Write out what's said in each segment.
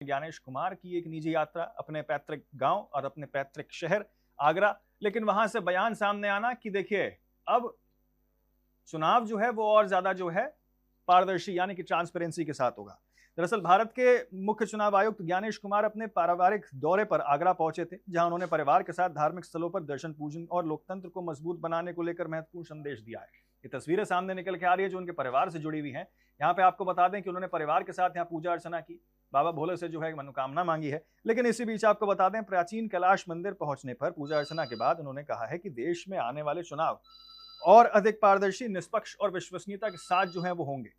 ज्ञानेश कुमार की एक निजी यात्रा अपने पैतृक गांव और अपने पैतृक शहर आगरा, लेकिन वहां से बयान सामने आना कि देखिए अब चुनाव जो है वो और ज्यादा जो है पारदर्शी यानी कि ट्रांसपेरेंसी के साथ होगा। दरअसल भारत के मुख्य चुनाव आयुक्त ज्ञानेश कुमार अपने पारिवारिक दौरे पर आगरा पहुंचे थे, जहां उन्होंने परिवार के साथ धार्मिक स्थलों पर दर्शन पूजन और लोकतंत्र को मजबूत बनाने को लेकर महत्वपूर्ण संदेश दिया है। ये तस्वीरें सामने निकल के आ रही है जो उनके परिवार से जुड़ी हुई हैं। यहाँ पे आपको बता दें कि उन्होंने परिवार के साथ यहाँ पूजा अर्चना की, बाबा भोले से जो है मनोकामना मांगी है। लेकिन इसी बीच आपको बता दें, प्राचीन कैलाश मंदिर पहुंचने पर पूजा अर्चना के बाद उन्होंने कहा है कि देश में आने वाले चुनाव और अधिक पारदर्शी, निष्पक्ष और विश्वसनीयता के साथ जो है वो होंगे।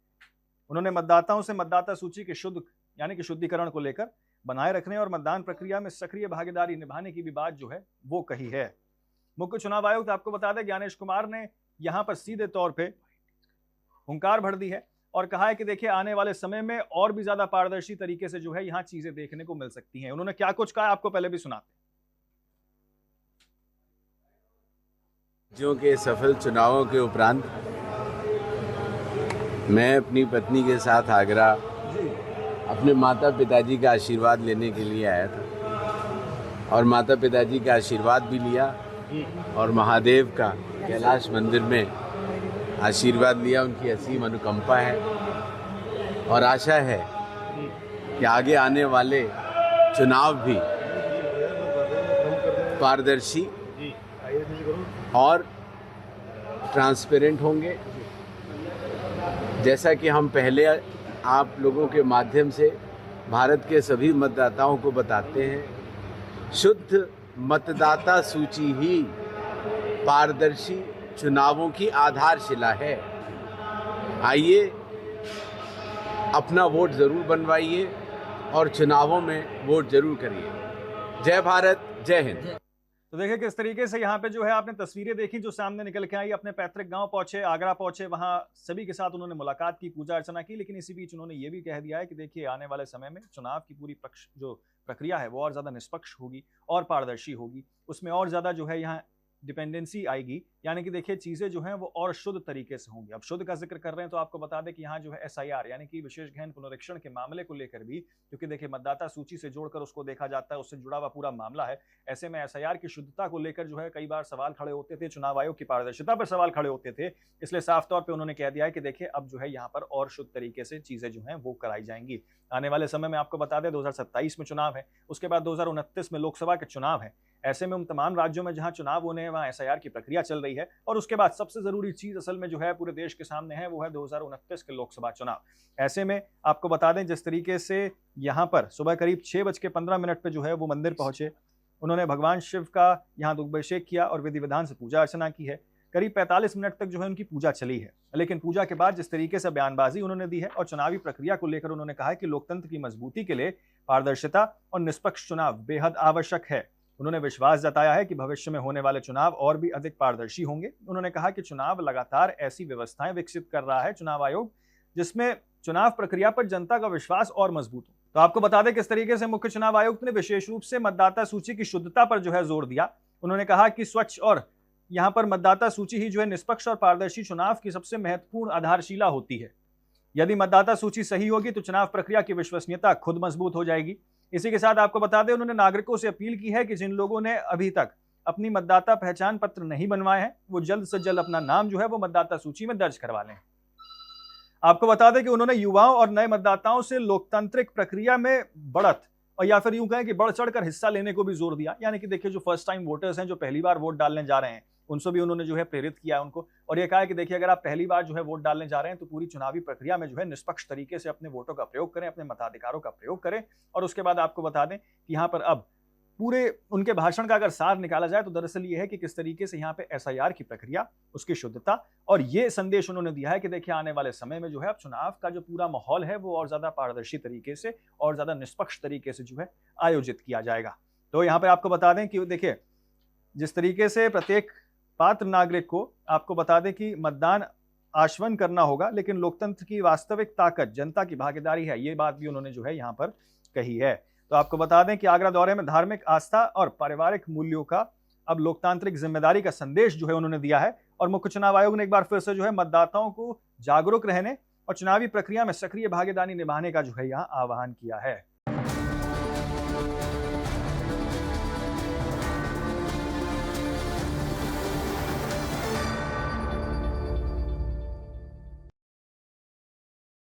उन्होंने मतदाताओं से मतदाता सूची के शुद्ध यानी कि शुद्धिकरण को लेकर बनाए रखने और मतदान प्रक्रिया में सक्रिय भागीदारी निभाने की भी बात जो है वो कही है। मुख्य चुनाव आयुक्त आपको बता दें, ज्ञानेश कुमार ने यहां पर सीधे तौर पे हुंकार भर दी है और कहा है कि देखिए आने वाले समय में और भी ज्यादा पारदर्शी तरीके से जो है यहाँ चीजें देखने को मिल सकती हैं। उन्होंने क्या कुछ कहा आपको पहले भी सुनाते हैं। राज्यों के सफल चुनावों के उपरांत मैं अपनी पत्नी के साथ आगरा अपने माता पिताजी का आशीर्वाद लेने के लिए आया था और माता पिताजी का आशीर्वाद भी लिया और महादेव का कैलाश मंदिर में आशीर्वाद लिया। उनकी असीम अनुकंपा है और आशा है कि आगे आने वाले चुनाव भी पारदर्शी और ट्रांसपेरेंट होंगे। जैसा कि हम पहले आप लोगों के माध्यम से भारत के सभी मतदाताओं को बताते हैं, शुद्ध मतदाता सूची ही पारदर्शी चुनावों की आधारशिला है। आइए अपना वोट जरूर बनवाइए और चुनावों में वोट जरूर करिए। जय भारत, जय हिंद। तो देखिए किस तरीके से यहाँ पे जो है आपने तस्वीरें देखी जो सामने निकल के आई। अपने पैतृक गांव पहुंचे, आगरा पहुंचे, वहां सभी के साथ उन्होंने मुलाकात की, पूजा अर्चना की। लेकिन इसी बीच उन्होंने ये भी कह दिया है कि देखिए आने वाले समय में चुनाव की पूरी जो प्रक्रिया है वो और ज्यादा निष्पक्ष होगी और पारदर्शी होगी। उसमें और ज्यादा जो है यहाँ डिपेंडेंसी आएगी, यानी कि देखिए चीजें जो हैं वो और शुद्ध तरीके से होंगी। अब शुद्ध का जिक्र कर रहे हैं तो आपको बता दें कि यहाँ जो है SIR यानी कि विशेष गहन पुनरीक्षण के मामले को लेकर भी, क्योंकि देखिए मतदाता सूची से जोड़कर उसको देखा जाता है, उससे जुड़ा हुआ पूरा मामला है। ऐसे में SIR की शुद्धता को लेकर जो है कई बार सवाल खड़े होते थे, चुनाव आयोग की पारदर्शिता पर सवाल खड़े होते थे। इसलिए साफ तौर पर उन्होंने कह दिया है कि देखिए अब जो है यहाँ पर और शुद्ध तरीके से चीजें जो है वो कराई जाएंगी। आने वाले समय में आपको बता दें 2027 में चुनाव है, उसके बाद 2029 में लोकसभा के चुनाव है। ऐसे में उन तमाम राज्यों में जहां चुनाव होने हैं वहां SIR की प्रक्रिया चल रही है और उसके बाद सबसे जरूरी चीज असल में जो है पूरे देश के सामने है वो है 2029 के लोकसभा चुनाव। ऐसे में आपको बता दें जिस तरीके से यहाँ पर सुबह करीब 6:15 पे जो है वो मंदिर पहुंचे, उन्होंने भगवान शिव का यहाँ दुग्धाभिषेक किया और विधि विधान से पूजा अर्चना की है। करीब 45 मिनट तक जो है उनकी पूजा चली है। लेकिन पूजा के बाद जिस तरीके से बयानबाजी उन्होंने दी है और चुनावी प्रक्रिया को लेकर उन्होंने कहा है कि लोकतंत्र की मजबूती के लिए पारदर्शिता और निष्पक्ष चुनाव बेहद आवश्यक है। उन्होंने विश्वास जताया है कि भविष्य में होने वाले चुनाव और भी अधिक पारदर्शी होंगे। उन्होंने कहा कि चुनाव लगातार ऐसी व्यवस्थाएं विकसित कर रहा है चुनाव आयोग जिसमें चुनाव प्रक्रिया पर जनता का विश्वास और मजबूत हो। तो आपको बता दें किस तरीके से मुख्य चुनाव आयुक्त ने विशेष रूप से मतदाता सूची की शुद्धता पर जो है जोर दिया। उन्होंने कहा कि स्वच्छ और यहाँ पर मतदाता सूची ही जो है निष्पक्ष और पारदर्शी चुनाव की सबसे महत्वपूर्ण आधारशिला होती है। यदि मतदाता सूची सही होगी तो चुनाव प्रक्रिया की विश्वसनीयता खुद मजबूत हो जाएगी। इसी के साथ आपको बता दें उन्होंने नागरिकों से अपील की है कि जिन लोगों ने अभी तक अपनी मतदाता पहचान पत्र नहीं बनवाए हैं वो जल्द से जल्द अपना नाम जो है वो मतदाता सूची में दर्ज करवा लें। आपको बता दें कि उन्होंने युवाओं और नए मतदाताओं से लोकतांत्रिक प्रक्रिया में बढ़त और या फिर यूं कहें कि बढ़ चढ़कर हिस्सा लेने को भी जोर दिया। यानी कि देखिए जो फर्स्ट टाइम वोटर्स हैं, जो पहली बार वोट डालने जा रहे हैं, उनसे भी उन्होंने जो है प्रेरित किया है उनको और ये कहा है कि देखिए अगर आप पहली बार जो है वोट डालने जा रहे हैं तो पूरी चुनावी प्रक्रिया में जो है निष्पक्ष तरीके से अपने वोटों का प्रयोग करें, अपने मताधिकारों का प्रयोग करें। और उसके बाद आपको बता दें कि यहाँ पर अब पूरे उनके भाषण का अगर सार निकाला जाए तो दरअसल ये है कि किस तरीके से यहाँ पे SIR की प्रक्रिया, उसकी शुद्धता और ये संदेश उन्होंने दिया है कि देखिए आने वाले समय में जो है अब चुनाव का जो पूरा माहौल है वो और ज्यादा पारदर्शी तरीके से और ज्यादा निष्पक्ष तरीके से जो है आयोजित किया जाएगा। तो यहाँ पे आपको बता दें कि देखिए जिस तरीके से प्रत्येक पात्र नागरिक को आपको बता दें कि मतदान आश्वस्त करना होगा, लेकिन लोकतंत्र की वास्तविक ताकत जनता की भागीदारी है, ये बात भी उन्होंने जो है यहाँ पर कही है। तो आपको बता दें कि आगरा दौरे में धार्मिक आस्था और पारिवारिक मूल्यों का अब लोकतांत्रिक जिम्मेदारी का संदेश जो है उन्होंने दिया है और मुख्य चुनाव आयोग ने एक बार फिर से जो है मतदाताओं को जागरूक रहने और चुनावी प्रक्रिया में सक्रिय भागीदारी निभाने का जो है यहाँ आह्वान किया है।